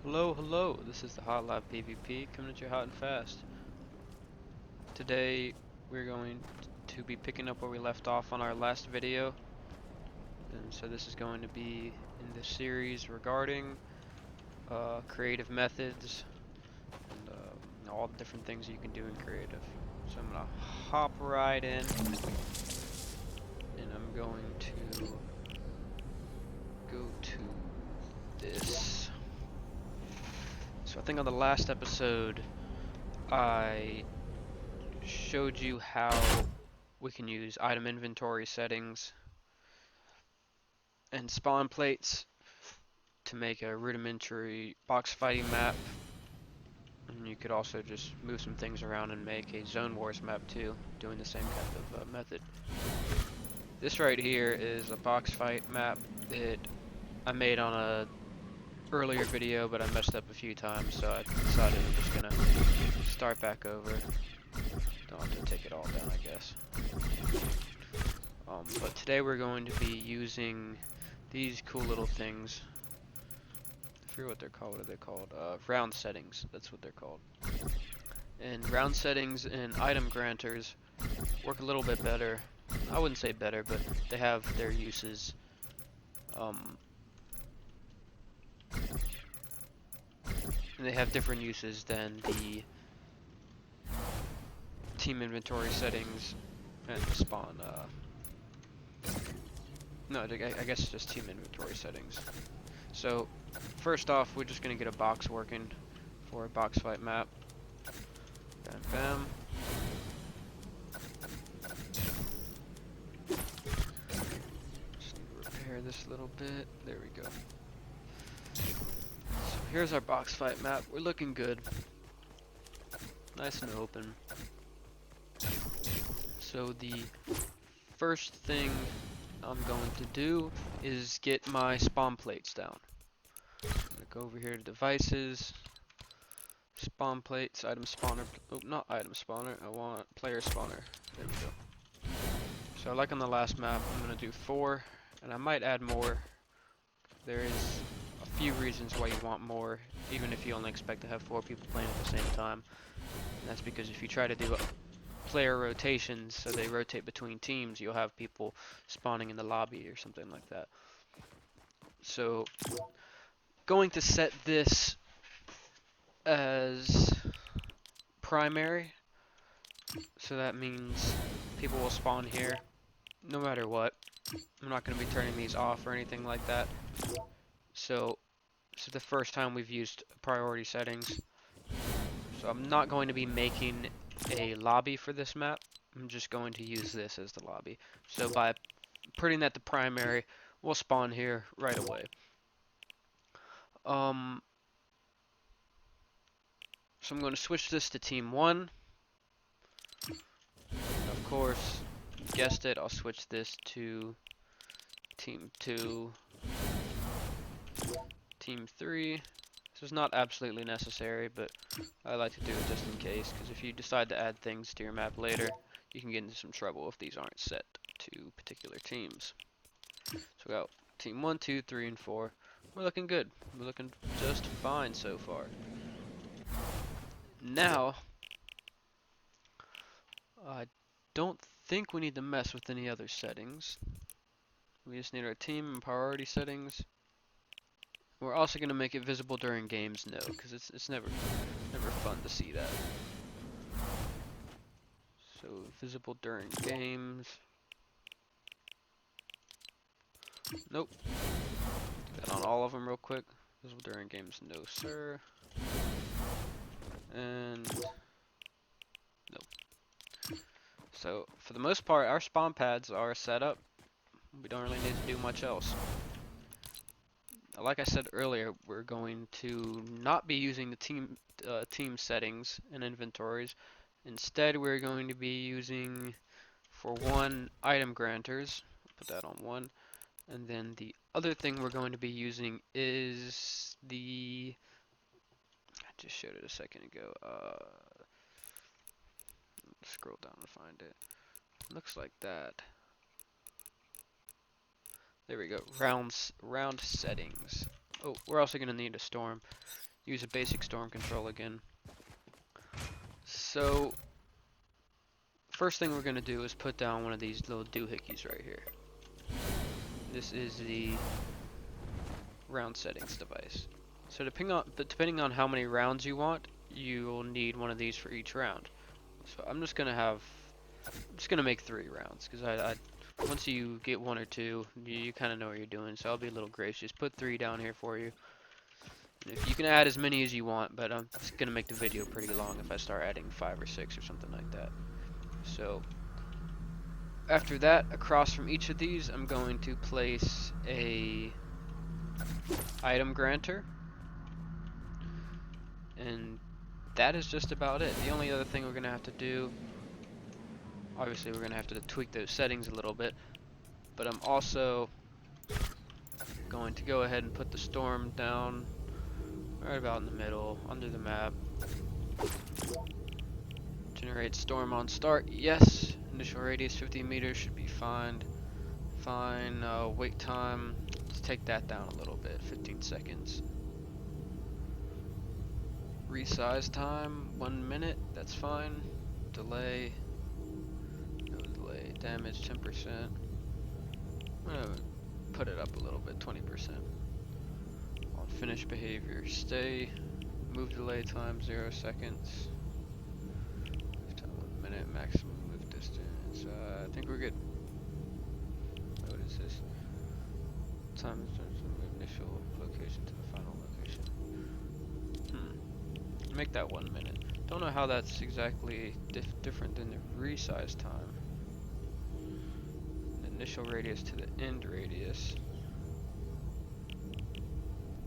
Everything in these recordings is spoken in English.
Hello, hello, this is the Hot Lab PvP coming at you hot and fast. Today we're going to be picking up where we left off on our last video. And so this is going to be in the series regarding creative methods and all the different things you can do in creative. So I'm going to hop right in and I'm going to go to this. So I think on the last episode I showed you how we can use item inventory settings and spawn plates to make a rudimentary box fighting map. And you could also just move some things around and make a zone wars map too, doing the same kind of method. This right here is a box fight map that I made on a earlier video, but I messed up a few times, so I decided I'm just gonna start back over. Don't have to take it all down, I guess. But today we're going to be using these cool little things. I forget what they're called. What are they called? Round settings. That's what they're called. And round settings and item granters work a little bit better. I wouldn't say better, but they have their uses. And they have different uses than the team inventory settings and the spawn. No, I guess just team inventory settings. So, first off, we're just gonna get a box working for a box fight map. Bam, bam. Just need to repair this a little bit. There we go. So here's our box fight map. We're looking good. Nice and open. So the first thing I'm going to do is get my spawn plates down. I'm gonna go over here to devices, spawn plates, item spawner. Oh, not item spawner. I want player spawner. There we go. So like on the last map, I'm gonna do 4, and I might add more. There is a few reasons why you want more, even if you only expect to have 4 people playing at the same time. And that's because if you try to do player rotations, so they rotate between teams, you'll have people spawning in the lobby or something like that. So, going to set this as primary, so that means people will spawn here no matter what. I'm not going to be turning these off or anything like that. So, this is the first time we've used priority settings. So I'm not going to be making a lobby for this map. I'm just going to use this as the lobby. So by putting that to primary, we'll spawn here right away. So I'm going to switch this to team 1. Of course, you guessed it, I'll switch this to team 2, team 3. This is not absolutely necessary, but I like to do it just in case, because if you decide to add things to your map later, you can get into some trouble if these aren't set to particular teams. So we got team 1, 2, 3, and 4. We're looking good. We're looking just fine so far. Now, I don't think we need to mess with any other settings. We just need our team and priority settings. We're also going to make it visible during games, no, because it's never fun to see that. So visible during games. Nope. Do that on all of them real quick. Visible during games, no sir. And nope. So for the most part, our spawn pads are set up. We don't really need to do much else. Like I said earlier, we're going to not be using the team settings and inventories. Instead, we're going to be using, for 1, item granters. Put that on 1. And then the other thing we're going to be using is the, I just showed it a second ago. Scroll down to find it. Looks like that. There we go. Round settings. Oh, we're also going to need a storm. use a basic storm control again. So first thing we're gonna do is put down one of these little doohickeys right here. This is the round settings device. So depending on how many rounds you want, you'll need one of these for each round. So I'm just gonna make 3 rounds because once you get 1 or 2, you kind of know what you're doing. So I'll be a little gracious. Put 3 down here for you. If you can add as many as you want, but I'm just gonna make the video pretty long if I start adding 5 or 6 or something like that. So after that, across from each of these, I'm going to place a item granter, and that is just about it. The only other thing we're gonna have to do, obviously we're gonna have to tweak those settings a little bit, but I'm also going to go ahead and put the storm down right about in the middle, under the map. Generate storm on start, yes. Initial radius 50 meters should be fine. Fine. Wait time, let's take that down a little bit, 15 seconds. Resize time, 1 minute, that's fine. Delay, no delay. Damage 10%. I'm gonna put it up a little bit, 20%. On finish behavior, stay. Move delay time 0 seconds. Move time 1 minute, maximum move distance. I think we're good. What is this? Time in terms of initial location to the final location. Make that 1 minute. Don't know how that's exactly different than the resize time. The initial radius to the end radius.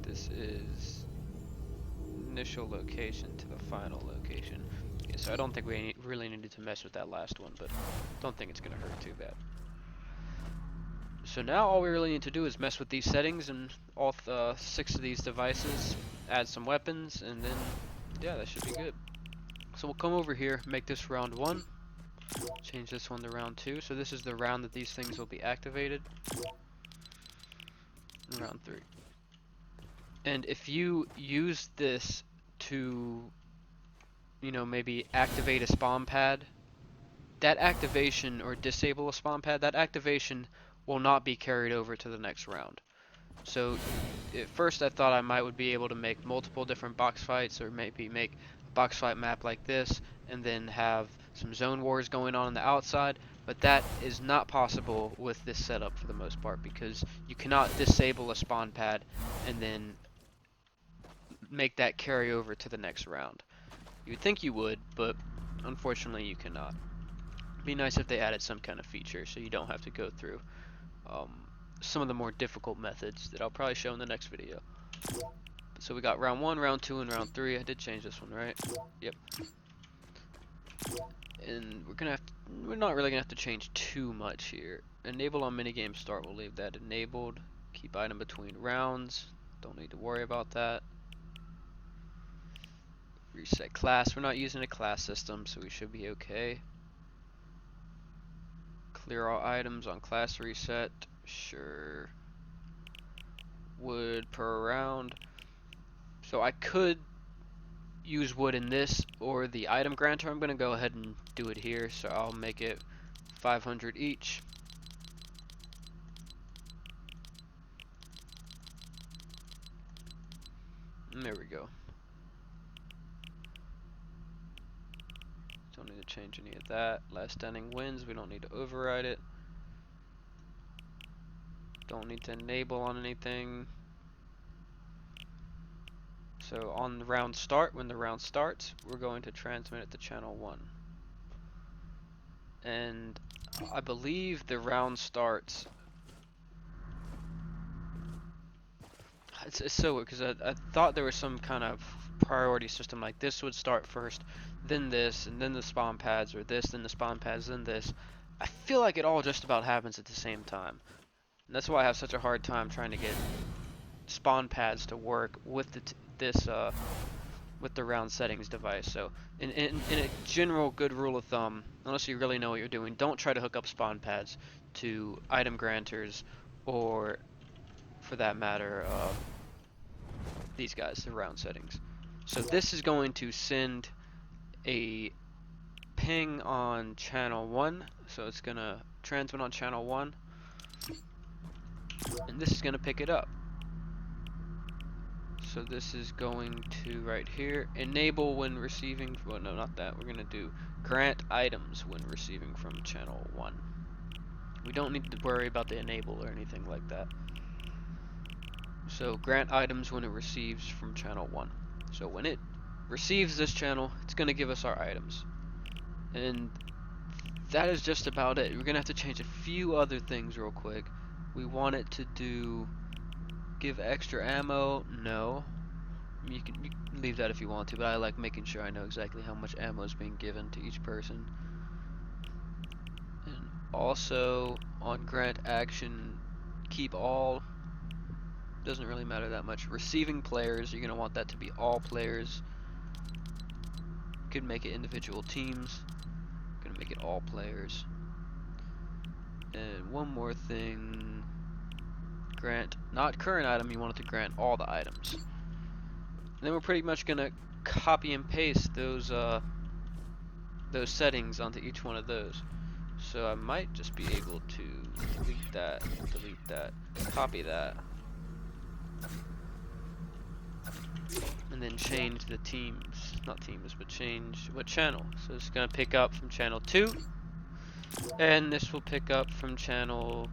This is initial location to the final location. Okay, so I don't think we really needed to mess with that last one, but don't think it's gonna hurt too bad. So now all we really need to do is mess with these settings and all 6 of these devices, add some weapons, and then yeah, that should be good. So we'll come over here, make this round 1, change this one to round 2. So this is the round that these things will be activated. And round 3. And if you use this to, maybe activate a spawn pad, that activation, or disable a spawn pad, that activation will not be carried over to the next round. So at first I thought I would be able to make multiple different box fights, or maybe make a box fight map like this and then have some zone wars going on the outside, but that is not possible with this setup for the most part, because you cannot disable a spawn pad and then make that carry over to the next round. You'd think you would, but unfortunately you cannot. It'd be nice if they added some kind of feature so you don't have to go through some of the more difficult methods that I'll probably show in the next video. So we got round 1, round 2, and round 3. I did change this one, right? Yep. And we're not really gonna have to change too much here. Enable on minigame start, we'll leave that enabled. Keep item between rounds, don't need to worry about that. Reset class, we're not using a class system, so we should be okay. Clear all items on class reset, sure. Wood per round. So I could use wood in this or the item granter. I'm gonna go ahead and do it here, so I'll make it 500 each. And there we go. Don't need to change any of that. Last standing wins, we don't need to override it. Don't need to enable on anything. So on the round start, when the round starts, we're going to transmit it to channel 1. And I believe the round starts. It's so weird because I thought there was some kind of priority system, like this would start first, then this, and then the spawn pads, or this, then the spawn pads, then this. I feel like it all just about happens at the same time. And that's why I have such a hard time trying to get spawn pads to work with with the round settings device. So in a general good rule of thumb, unless you really know what you're doing, don't try to hook up spawn pads to item granters, or for that matter these guys, the round settings. So this is going to send a ping on channel 1, so it's going to transmit on channel 1, and this is going to pick it up. So this is going to, right here, enable when receiving, well no, not that, we're going to do grant items when receiving from channel 1. We don't need to worry about the enable or anything like that. So grant items when it receives from channel 1. So when it receives this channel, it's going to give us our items. And that is just about it. We're going to have to change a few other things real quick. We want it to do give extra ammo. No. You can leave that if you want to, but I like making sure I know exactly how much ammo is being given to each person. And also on grant action, keep all. Doesn't really matter that much. Receiving players, you're going to want that to be all players. You could make it individual teams. Going to make it all players. And one more thing. Grant, not current item, you want it to grant all the items. And then we're pretty much going to copy and paste those settings onto each one of those. So I might just be able to delete that, copy that, and then change the teams, not teams, but change what channel. So it's going to pick up from channel 2, and this will pick up from channel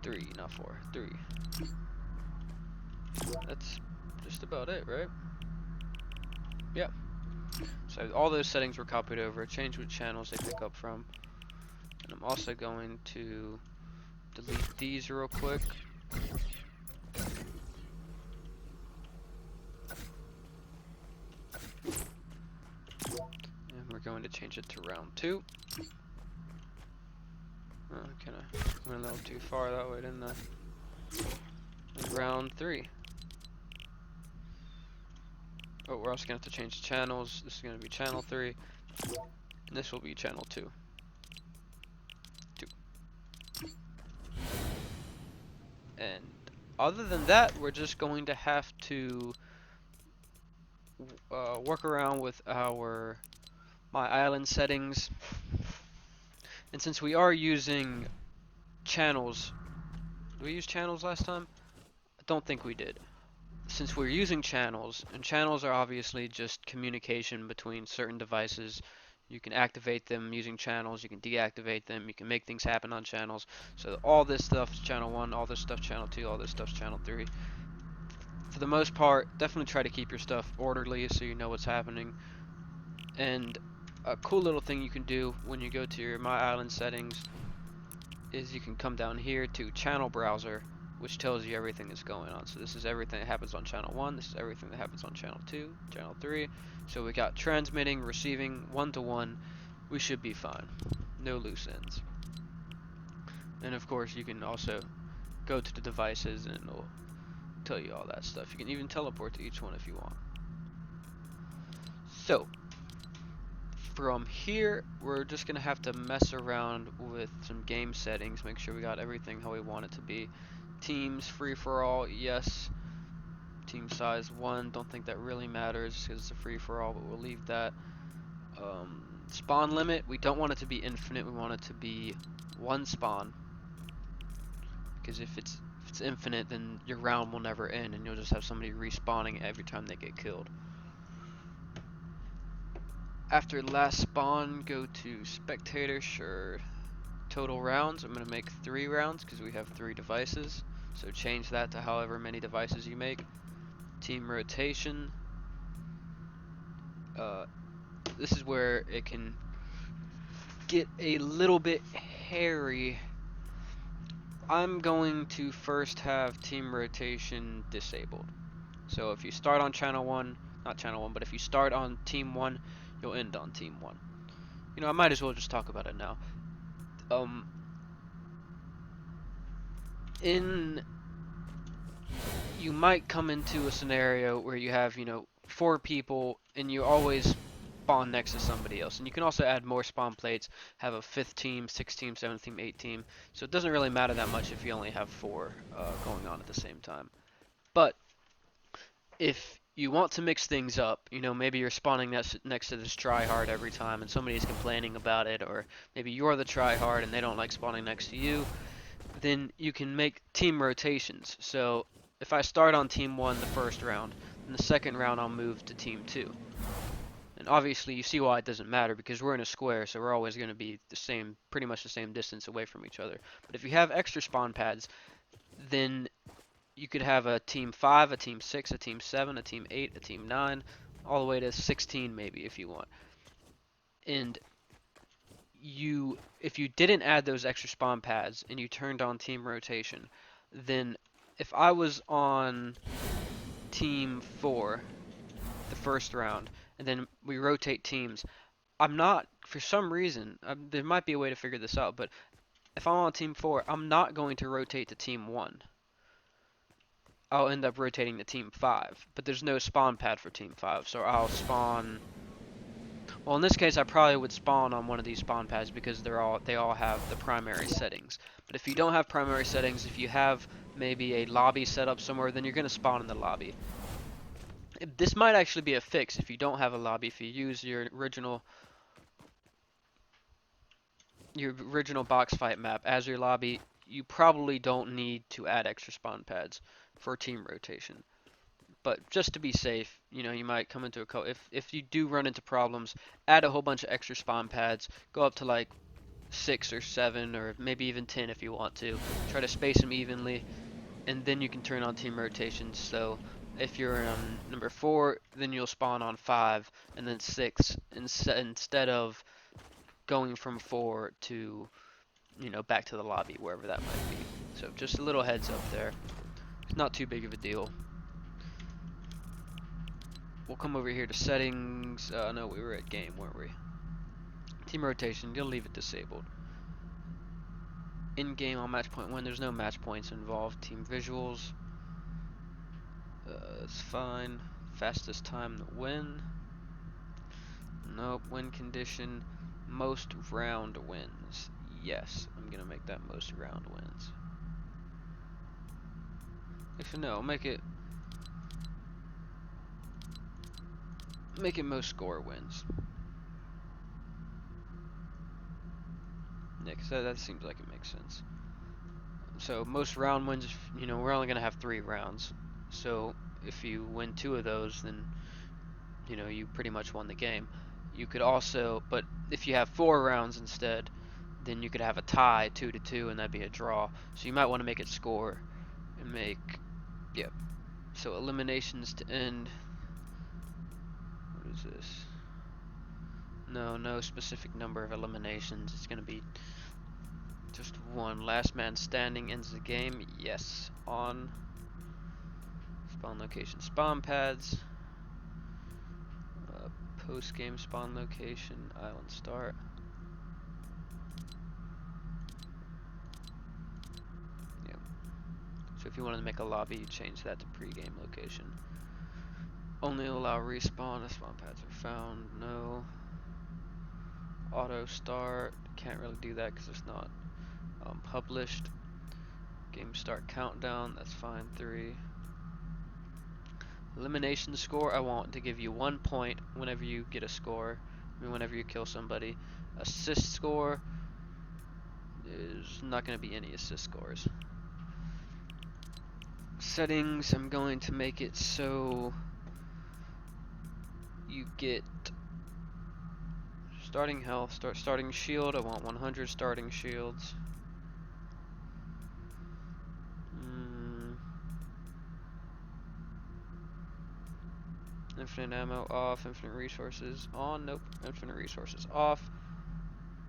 3, not 4, 3. That's just about it, right? Yep. So all those settings were copied over, change what channels they pick up from. And I'm also going to delete these real quick. And we're going to change it to round 2. Kind of went a little too far that way, didn't I? And round 3. Oh, we're also going to have to change the channels. This is going to be channel 3. And this will be channel 2. And other than that, we're just going to have to work around with our My Island settings. And since we are using channels, did we use channels last time? I don't think we did. Since we're using channels, and channels are obviously just communication between certain devices, you can activate them using channels, you can deactivate them, you can make things happen on channels. So all this stuff's channel 1, all this stuff's channel 2, all this stuff's channel 3. For the most part, definitely try to keep your stuff orderly so you know what's happening. And a cool little thing you can do when you go to your My Island settings is you can come down here to channel browser, which tells you everything that's going on. So this is everything that happens on channel 1, this is everything that happens on channel 2, channel 3. So we got transmitting, receiving, 1-to-1. We should be fine. No loose ends. And of course you can also go to the devices and it'll tell you all that stuff. You can even teleport to each one if you want. So from here, we're just gonna have to mess around with some game settings, make sure we got everything how we want it to be. Teams, free for all, yes. Team size 1, don't think that really matters because it's a free for all, but we'll leave that. Spawn limit, we don't want it to be infinite, we want it to be 1 spawn. Because if it's infinite, then your round will never end and you'll just have somebody respawning every time they get killed. After last spawn, go to spectator, sure. Total rounds, I'm going to make 3 rounds because we have 3 devices. So change that to however many devices you make. Team rotation. This is where it can get a little bit hairy. I'm going to first have team rotation disabled. So if you start on channel 1, not channel 1, but if you start on team 1, you'll end on team 1. You know, I might as well just talk about it now. You might come into a scenario where you have, 4 people and you always spawn next to somebody else. And you can also add more spawn plates, have a 5th team, 6th team, 7th team, 8th team. So it doesn't really matter that much if you only have 4 going on at the same time. But if you want to mix things up, you know, maybe you're spawning next to this tryhard every time and somebody's complaining about it, or maybe you're the tryhard and they don't like spawning next to you, then you can make team rotations. So if I start on team 1 the first round, in the second round I'll move to team 2. And obviously you see why it doesn't matter because we're in a square, so we're always going to be the same, pretty much the same distance away from each other. But if you have extra spawn pads, then you could have a team 5, a team 6, a team 7, a team 8, a team 9, all the way to 16 maybe if you want. And if you didn't add those extra spawn pads and you turned on team rotation, then if I was on team 4 the first round and then we rotate teams, I'm not, for some reason, there might be a way to figure this out, but if I'm on team 4, I'm not going to rotate to team 1. I'll end up rotating to team 5, but there's no spawn pad for team 5, so I'll spawn. Well, in this case, I probably would spawn on one of these spawn pads because they all have the primary settings. But if you don't have primary settings, if you have maybe a lobby set up somewhere, then you're going to spawn in the lobby. This might actually be a fix if you don't have a lobby. If you use your original box fight map as your lobby, you probably don't need to add extra spawn pads for team rotation. But just to be safe, you know, you might come into a if you do run into problems, add a whole bunch of extra spawn pads, go up to like 6 or 7 or maybe even 10 if you want to. Try to space them evenly, and then you can turn on team rotations. So if you're on number 4, then you'll spawn on 5 and then 6 instead of going from 4 to, you know, back to the lobby, wherever that might be. So just a little heads up there. It's not too big of a deal. We'll come over here to settings. No, we were at game, weren't we? Team rotation, you'll leave it disabled. In game on match point 1, there's no match points involved. Team visuals, it's fine. Fastest time to win. Nope. Win condition, most round wins. Yes, I'm gonna make that most round wins. Actually, no, make it most score wins. Yeah, 'cause that seems like it makes sense. So most round wins, you know, we're only gonna have 3 rounds. So if you win 2 of those, then you know you pretty much won the game. You could also, but if you have 4 rounds instead, then you could have a tie 2-2, and that'd be a draw. So you might want to make it score and make, yeah. So eliminations to end. What is this? No specific number of eliminations. It's gonna be just 1. Last man standing ends the game. Yes. On. Spawn location. Spawn pads. Post game spawn location. Island start. Yeah. So if you wanted to make a lobby, you change that to pre-game location. Only allow respawn if spawn pads are found. No. Auto start. Can't really do that because it's not published. Game start countdown. That's fine. 3. Elimination score, I want to give you 1 point whenever you get a score. I mean, whenever you kill somebody. Assist score, there's not going to be any assist scores. Settings, I'm going to make it so you get starting health, starting shield. I want 100 starting shields. Infinite ammo off, infinite resources on, nope, infinite resources off.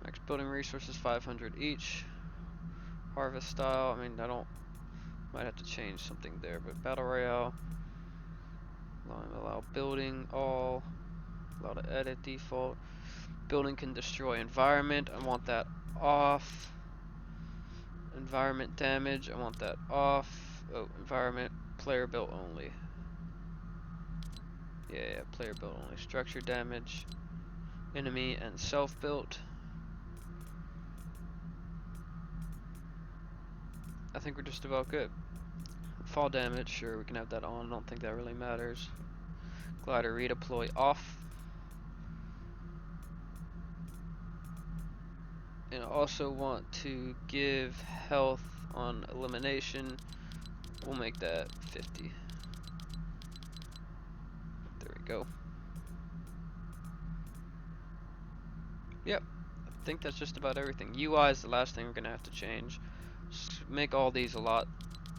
Max building resources 500 each. Harvest style, I mean, might have to change something there, but battle royale. Allow building all, allow to edit default. Building can destroy environment, I want that off. Environment damage, I want that off. Oh, environment, player built only. Yeah, player built only. Structure damage, enemy and self-built. I think we're just about good. Fall damage, sure, we can have that on. I don't think that really matters. Glider redeploy off. And I also want to give health on elimination. We'll make that 50. There we go. Yep, I think that's just about everything. UI is the last thing we're gonna have to change. Just make all these a lot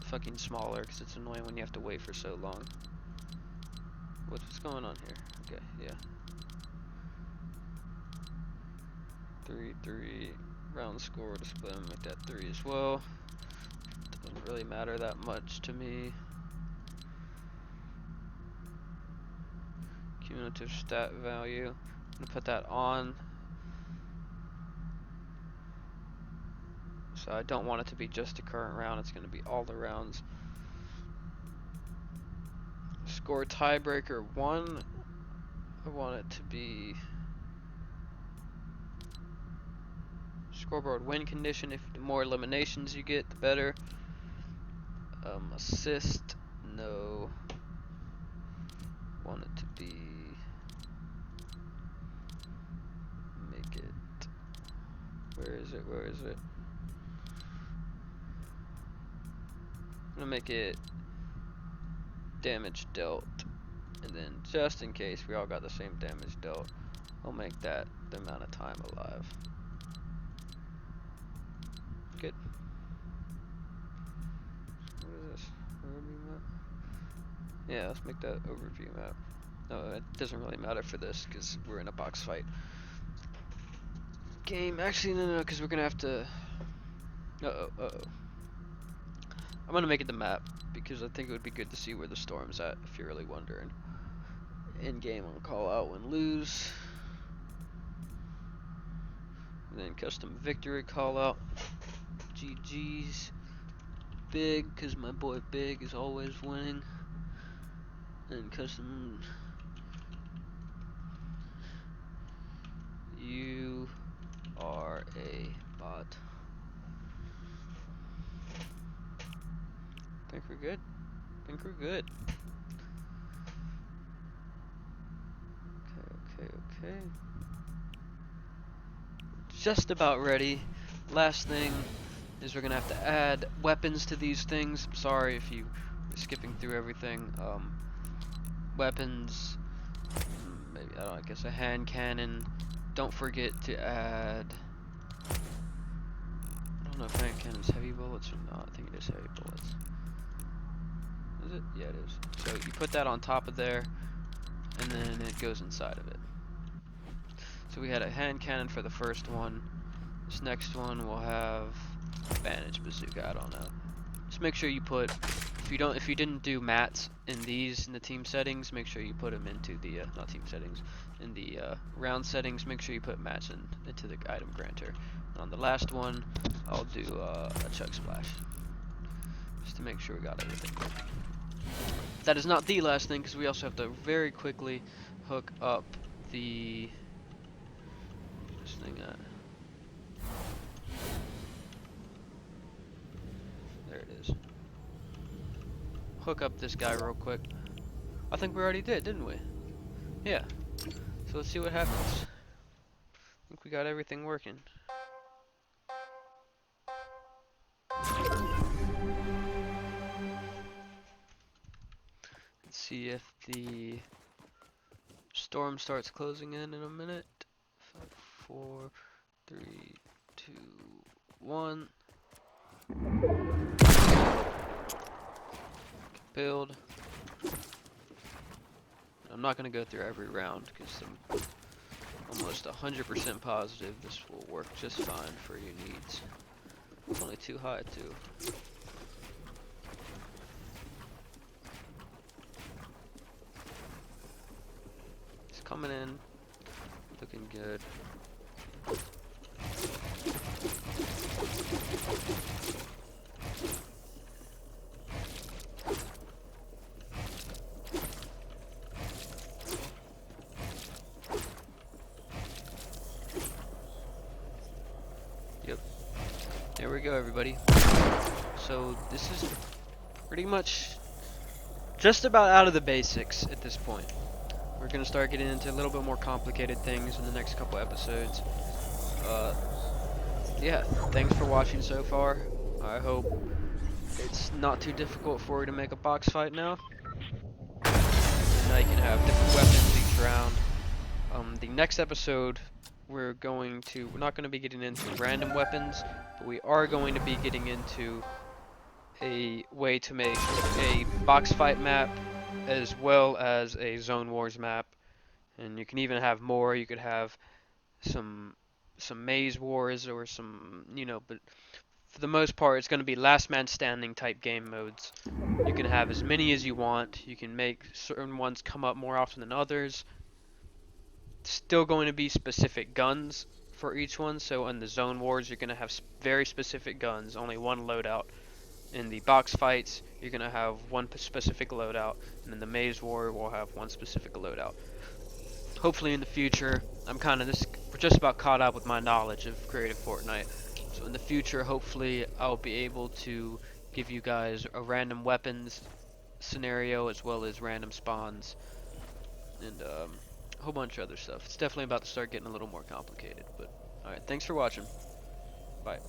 fucking smaller, because it's annoying when you have to wait for so long. What's going on here? Okay, yeah. 3, round score display, make that 3 as well. Doesn't really matter that much to me. Cumulative stat value, I'm gonna put that on. So I don't want it to be just a current round, it's gonna be all the rounds. Score tiebreaker 1, I want it to be scoreboard win condition. If the more eliminations you get, the better. Assist, no. Want it to be, make it, where is it? I'm gonna make it damage dealt, and then just in case we all got the same damage dealt, I'll make that the amount of time alive. Good. What is this? Overview map? Yeah, let's make that overview map. No, it doesn't really matter for this because we're in a box fight game. Actually, no, because we're gonna have to. I'm gonna make it the map because I think it would be good to see where the storm's at if you're really wondering. In game on call out when lose. And then custom victory call out. GG's. Big, because my boy Big is always winning. And custom. You are a bot. Think we're good? Think we're good. Okay. Just about ready. Last thing is we're gonna have to add weapons to these things. I'm sorry if you are skipping through everything. Weapons, maybe, I guess a hand cannon. Don't forget to add, I don't know if hand cannon's heavy bullets or not. I think it is heavy bullets. Is it? Yeah, it is. So you put that on top of there, and then it goes inside of it. So we had a hand cannon for the first one. This next one will have bandage bazooka. I don't know. Just make sure you put, if you didn't do mats in the team settings, make sure you put them into the not team settings, in the round settings. Make sure you put mats into the item granter. And on the last one, I'll do a chug splash, just to make sure we got everything. That is not the last thing, because we also have to very quickly hook up this thing at. There it is. Hook up this guy real quick. I think we already did, didn't we? Yeah. So let's see what happens. I think we got everything working. Let's see if the storm starts closing in a minute. 5, 4, 3, 2, 1. Build. I'm not going to go through every round because I'm almost 100% positive this will work just fine for your needs. It's only too high too. It's coming in, looking good. Yep. There we go, everybody. So this is pretty much just about out of the basics at this point. We're gonna start getting into a little bit more complicated things in the next couple episodes. Uh, yeah, thanks for watching so far. I hope it's not too difficult for you to make a box fight now. And now you can have different weapons each round. The next episode, we're not going to be getting into random weapons, but we are going to be getting into a way to make a box fight map as well as a zone wars map. And you can even have more. You could have some maze wars or some, but for the most part, it's going to be last man standing type game modes. You can have as many as you want. You can make certain ones come up more often than others. Still going to be specific guns for each one. So in the zone wars, you're going to have very specific guns, only one loadout. In the box fights, you're going to have one specific loadout, and in the maze war, we'll have one specific loadout. Hopefully in the future, we're just about caught up with my knowledge of creative Fortnite. So in the future, hopefully I'll be able to give you guys a random weapons scenario as well as random spawns and a whole bunch of other stuff. It's definitely about to start getting a little more complicated, but alright, thanks for watching. Bye.